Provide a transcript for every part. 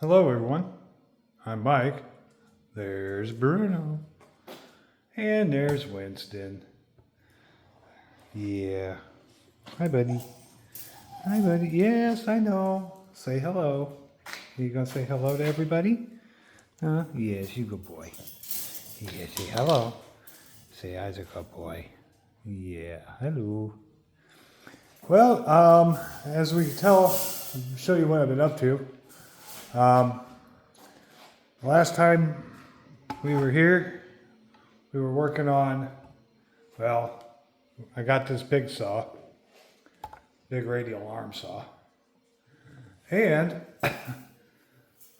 Hello everyone, I'm Mike, there's Bruno, and there's Winston. Yeah, hi buddy, yes I know, say hello. You gonna say hello to everybody? Huh? Yes, you good boy. Yeah, say hello. Say I's a good boy. Yeah, hello. Well, as we can tell, I'll show you what I've been up to. Last time we were here, we were working on, well, I got this big saw, big radial arm saw, and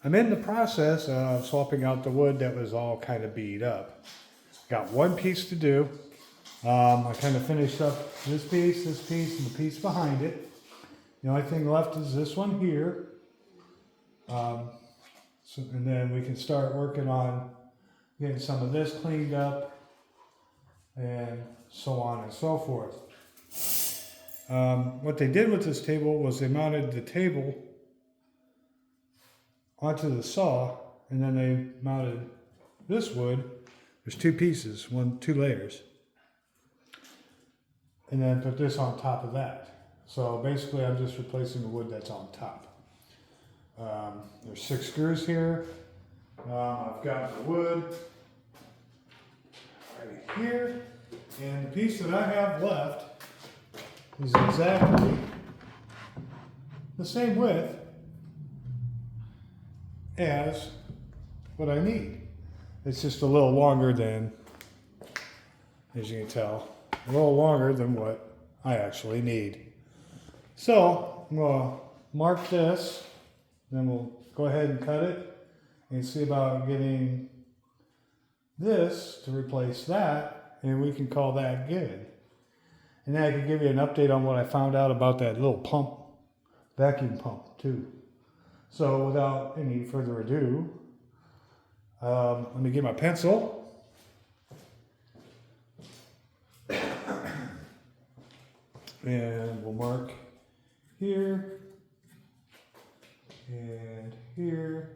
I'm in the process of swapping out the wood that was all kind of beat up. Got one piece to do. I kind of finished up this piece, and the piece behind it. The only thing left is this one here. And then we can start working on getting some of this cleaned up and so on and so forth. What they did with this table was they mounted the table onto the saw, and then they mounted this wood. There's two pieces, two layers, and then put this on top of that. So basically I'm just replacing the wood that's on top. There's 6 screws here. I've got the wood right here, and the piece that I have left is exactly the same width as what I need. It's just a little longer than, as you can tell, a little longer than what I actually need. So I'm going to mark this, then we'll go ahead and cut it and see about getting this to replace that, and we can call that good. And then I can give you an update on what I found out about that little pump, vacuum pump too. So without any further ado, let me get my pencil. And we'll mark here and here.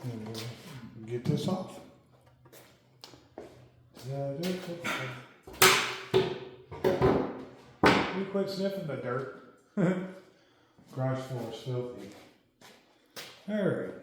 And we'll get this off. You quit sniffing the dirt. Garage floor is filthy. All right.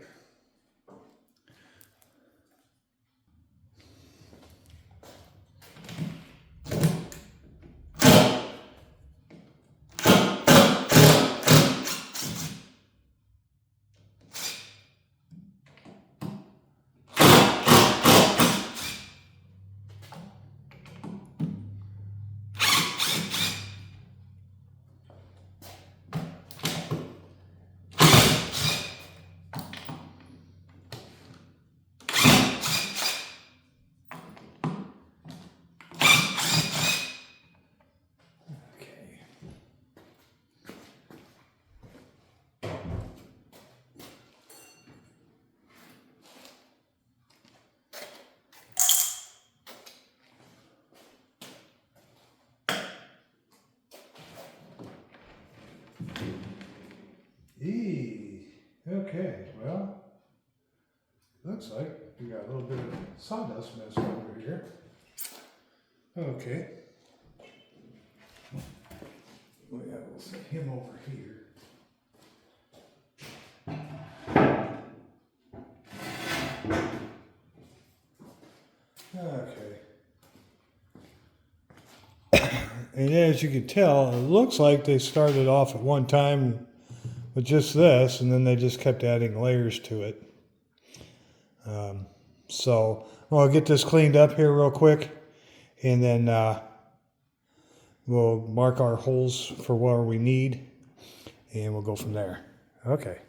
Okay, well, looks like we got a little bit of sawdust mess over here. Okay. We'll set him over here. Okay. And as you can tell, it looks like they started off at one time with just this, and then they just kept adding layers to it. So I'll get this cleaned up here real quick, and then we'll mark our holes for where we need, and we'll go from there. Okay.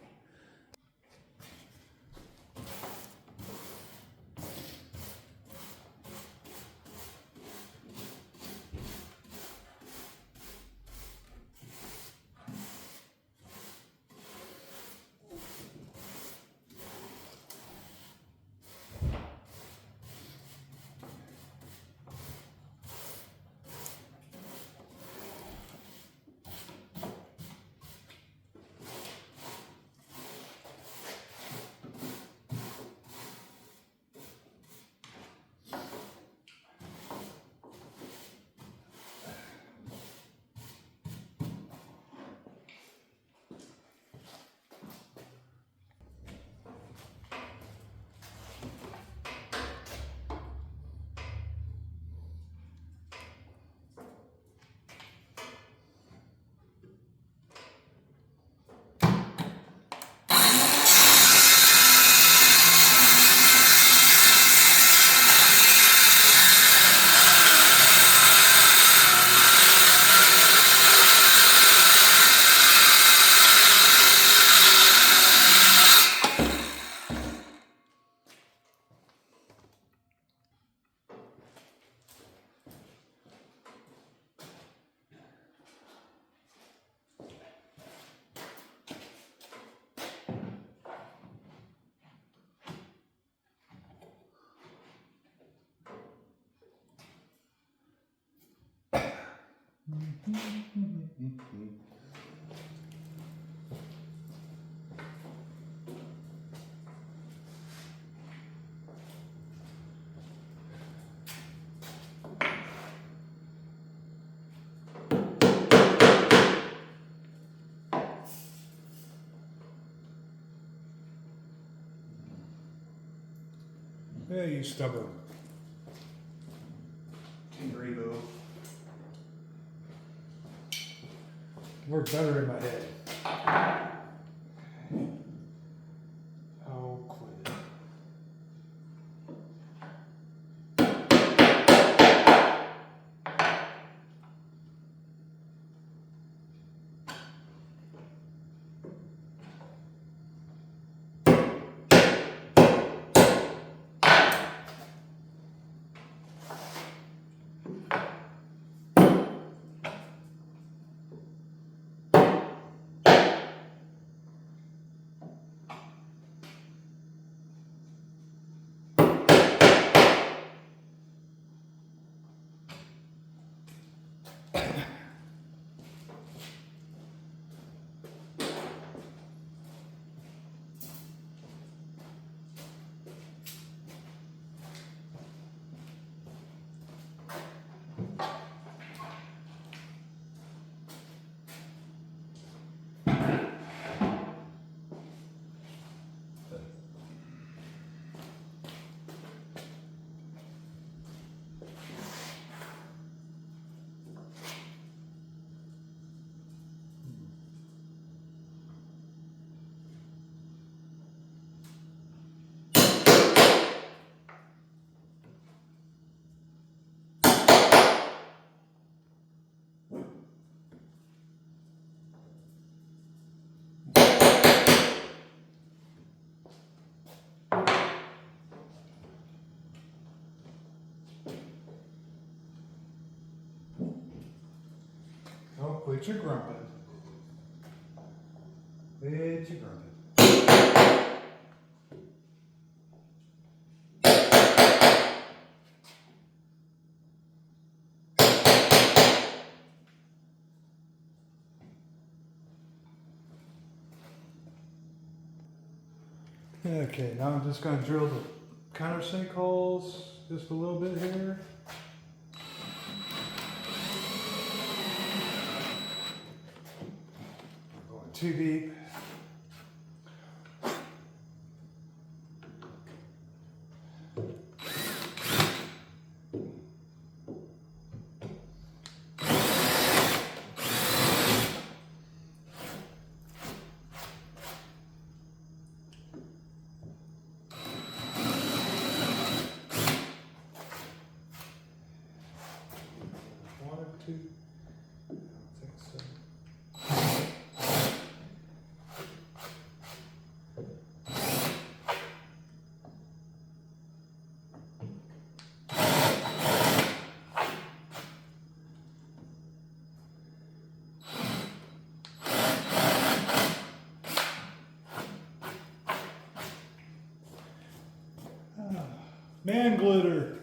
Yeah, you stubborn kangaroo. Works better in my head. Oh, quit your grumping. Quit your grumping. Okay, now I'm just going to drill the countersink holes just a little bit here. Going too deep. One or two. I don't think so. Man glitter.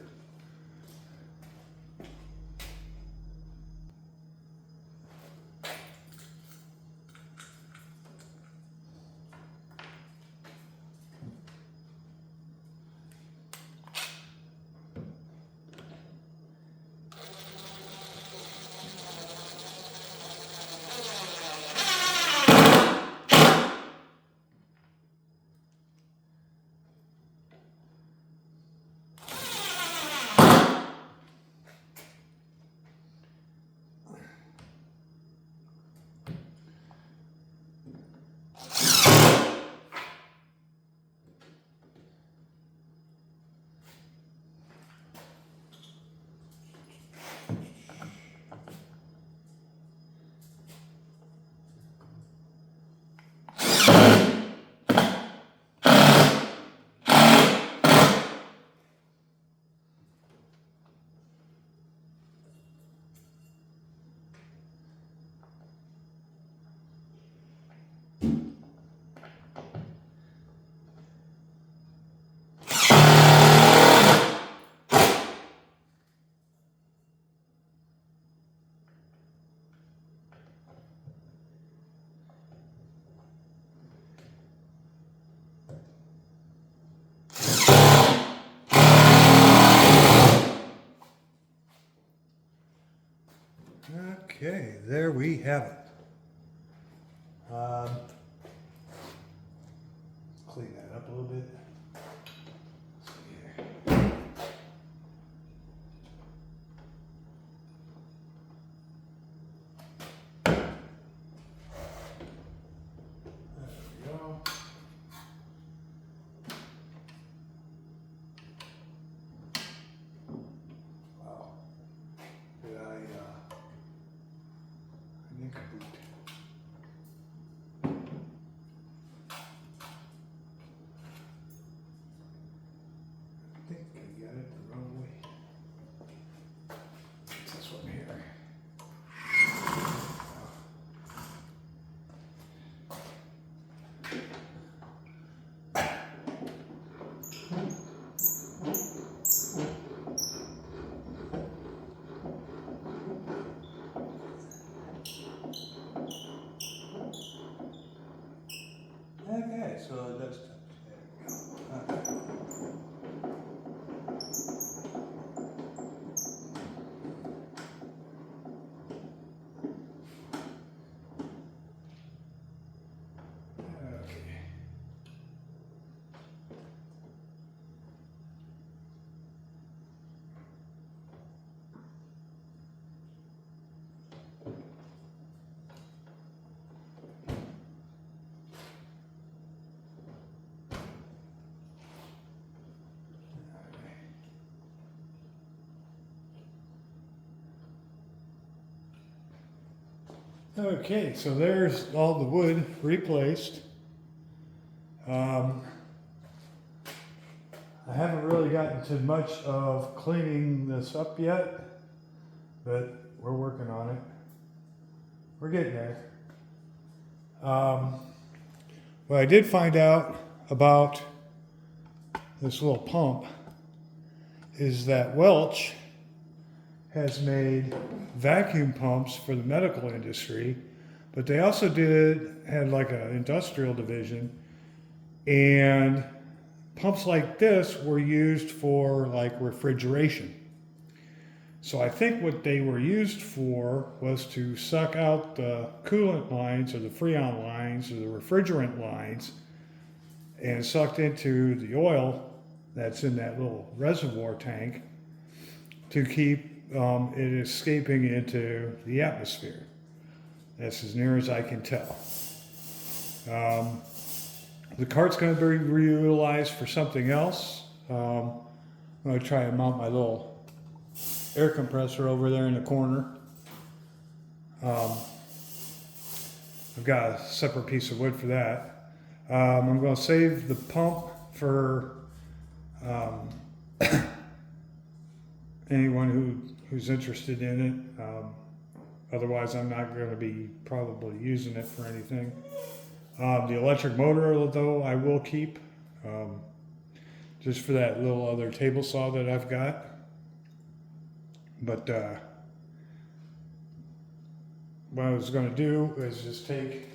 there we have it. Clean that up a little bit. Okay, so that's there we go. Okay, so there's all the wood replaced. I haven't really gotten to much of cleaning this up yet, but we're working on it. We're getting there. What I did find out about this little pump is that Welch has made vacuum pumps for the medical industry, but they also had like an industrial division, and pumps like this were used for like refrigeration. So I think what they were used for was to suck out the coolant lines or the freon lines or the refrigerant lines and sucked into the oil that's in that little reservoir tank to keep it escaping into the atmosphere. That's as near as I can tell. The cart's going to be reutilized for something else. I'm going to try and mount my little air compressor over there in the corner. I've got a separate piece of wood for that. I'm going to save the pump for anyone who's interested in it. Otherwise, I'm not going to be probably using it for anything. The electric motor, though, I will keep just for that little other table saw that I've got. But what I was going to do is just take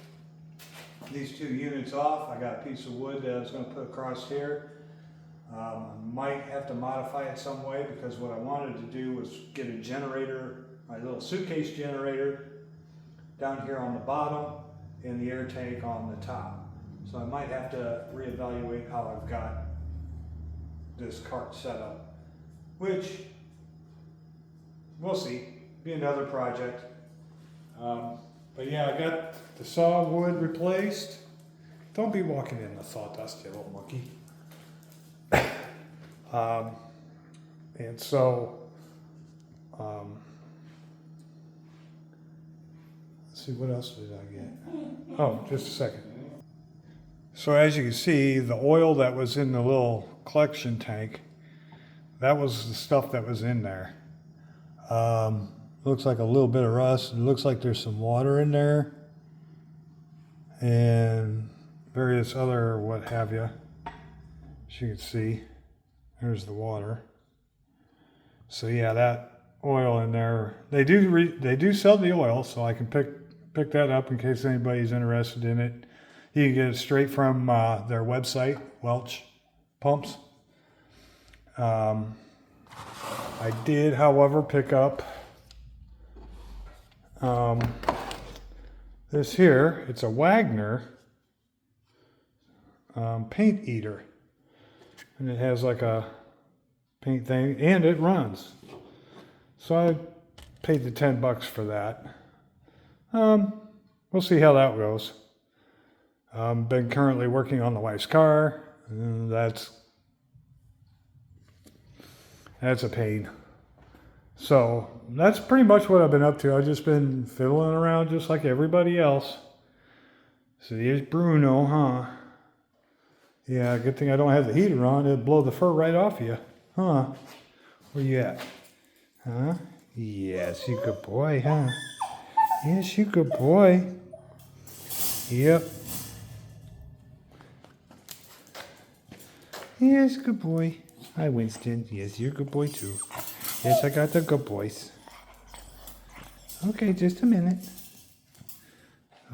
these two units off. I got a piece of wood that I was going to put across here. I might have to modify it some way because what I wanted to do was get a generator, my little suitcase generator, down here on the bottom and the air tank on the top. So I might have to reevaluate how I've got this cart set up, which we'll see, be another project. But yeah, I got the saw wood replaced. Don't be walking in the sawdust, you little monkey. And so, let's see, what else did I get? Oh, just a second. So as you can see, the oil that was in the little collection tank, that was the stuff that was in there. Looks like a little bit of rust. It looks like there's some water in there and various other what have you. As you can see, there's the water. So yeah, that oil in there. They do sell the oil, so I can pick that up in case anybody's interested in it. You can get it straight from their website, Welch Pumps. I did, however, pick up This here, it's a Wagner paint eater. And it has like a paint thing, and it runs. So I paid the $10 for that. We'll see how that goes. Been currently working on the wife's car. That's a pain. So that's pretty much what I've been up to. I've just been fiddling around just like everybody else. So here's Bruno, huh? Yeah, good thing I don't have the heater on. It'd blow the fur right off you. Huh? Where you at? Huh? Yes, you good boy, huh? Yes, you good boy. Yep. Yes, good boy. Hi, Winston. Yes, you're a good boy too. Yes, I got the good boys. Okay, just a minute.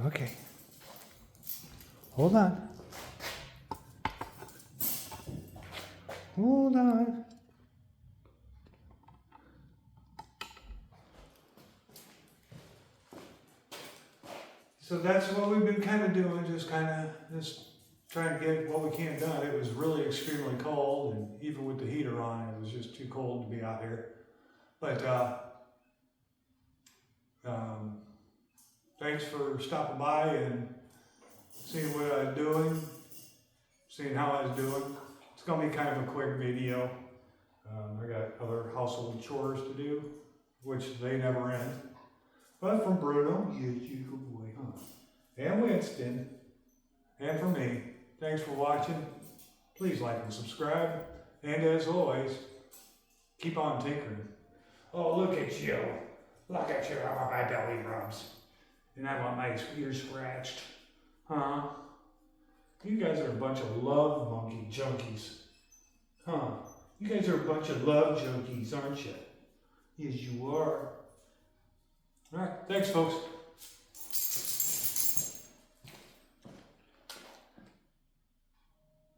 Okay. Hold on. Hold on. So that's what we've been kind of doing, just trying to get what we can done. It was really extremely cold, and even with the heater on, it was just too cold to be out here. But thanks for stopping by and seeing what I was doing, seeing how I was doing. It's going to be kind of a quick video. I got other household chores to do, which they never end. But from Bruno, yes, you good boy, huh? And Winston, and from me, thanks for watching. Please like and subscribe. And as always, keep on tinkering. Oh, look at you. Look at you, how my belly rubs. And I want my ears scratched. Huh? You guys are a bunch of love monkey junkies. Huh? You guys are a bunch of love junkies, aren't you? Yes, you are. All right, thanks, folks.